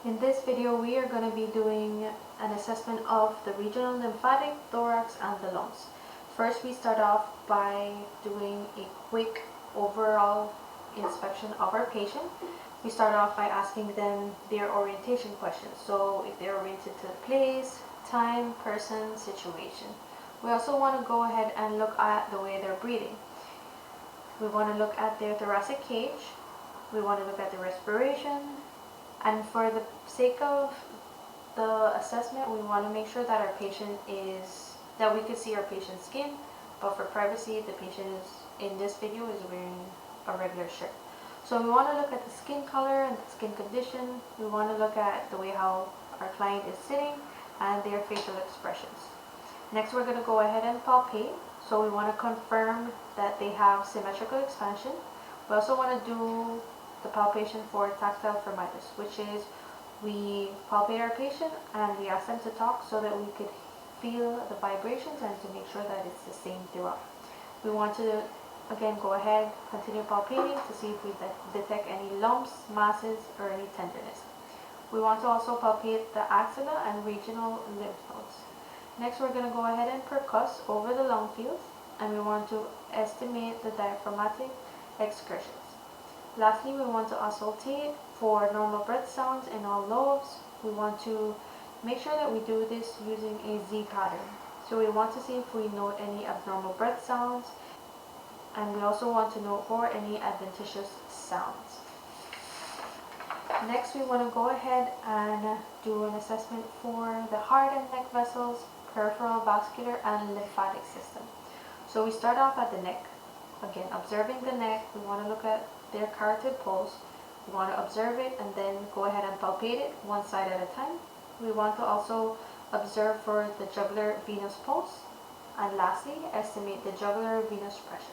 In this video, we are going to be doing an assessment of the regional lymphatic, thorax, and the lungs. First, we start off by doing a quick overall inspection of our patient. We start off by asking them their orientation questions. So if they're oriented to place, time, person, situation. We also want to go ahead and look at the way they're breathing. We want to look at their thoracic cage. We want to look at the respiration. And for the sake of the assessment, we want to make sure that that we could see our patient's skin, but for privacy, the patient in this video is wearing a regular shirt. So we want to look at the skin color and the skin condition. We want to look at the way how our client is sitting and their facial expressions. Next, we're going to go ahead and palpate. So we want to confirm that they have symmetrical expansion. We also want to do the palpation for tactile firmitis, which is we palpate our patient and we ask them to talk so that we could feel the vibrations and to make sure that it's the same throughout. We want to again go ahead, continue palpating to see if we detect any lumps, masses, or any tenderness. We want to also palpate the axilla and regional lymph nodes. Next, we're going to go ahead and percuss over the lung fields, and we want to estimate the diaphragmatic excursions. Lastly, we want to auscultate for normal breath sounds in all lobes. We want to make sure that we do this using a Z pattern. So we want to see if we note any abnormal breath sounds, and we also want to note for any adventitious sounds. Next, we want to go ahead and do an assessment for the heart and neck vessels, peripheral vascular, and lymphatic system. So we start off at the neck. Again, observing the neck, we want to look at their carotid pulse. We want to observe it and then go ahead and palpate it one side at a time. We want to also observe for the jugular venous pulse. And lastly, estimate the jugular venous pressure.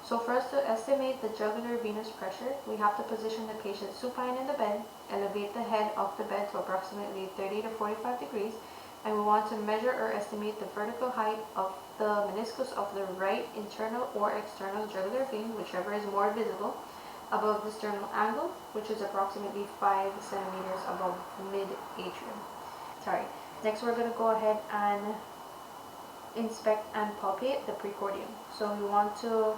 So for us to estimate the jugular venous pressure, we have to position the patient supine in the bed, elevate the head off the bed to approximately 30 to 45 degrees, and we want to measure or estimate the vertical height of the meniscus of the right internal or external jugular vein, whichever is more visible, above the sternal angle, which is approximately 5 centimeters above mid-atrium. Next, we're going to go ahead and inspect and palpate the precordium. So we want to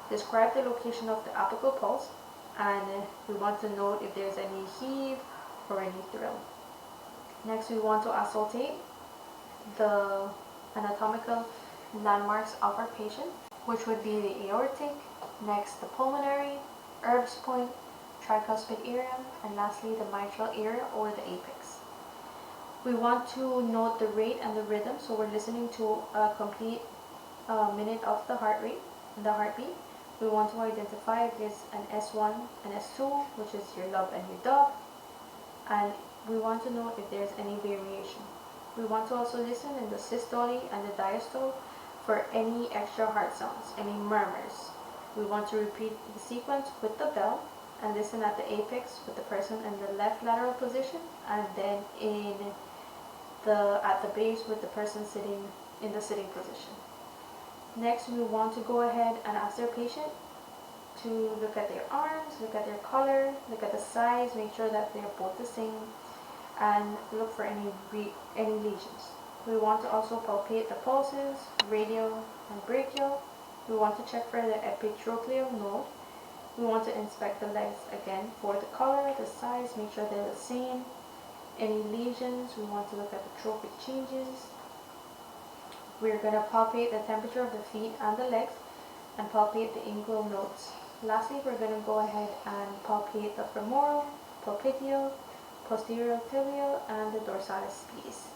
describe the location of the apical pulse, and we want to note if there's any heave or any thrill. Next, we want to auscultate the anatomical landmarks of our patient, which would be the aortic, next the pulmonary, Erb's point, tricuspid area, and lastly the mitral area or the apex. We want to note the rate and the rhythm, so we're listening to a complete minute of the heart rate, the heartbeat. We want to identify if there's an S1 and S2, which is your lub and your dub, and we want to note if there's any variation. We want to also listen in the systole and the diastole for any extra heart sounds, any murmurs. We want to repeat the sequence with the bell and listen at the apex with the person in the left lateral position, and then at the base with the person sitting in the sitting position. Next, we want to go ahead and ask their patient to look at their arms, look at their color, look at the size, make sure that they're both the same, and look for any lesions. We want to also palpate the pulses, radial and brachial. We want to check for the epitrochleal node. We want to inspect the legs again for the color, the size, make sure they're the same. Any lesions, we want to look at the trophic changes. We're going to palpate the temperature of the feet and the legs and palpate the inguinal nodes. Lastly, we're going to go ahead and palpate the femoral, popliteal, posterior tibial, and the dorsalis pedis.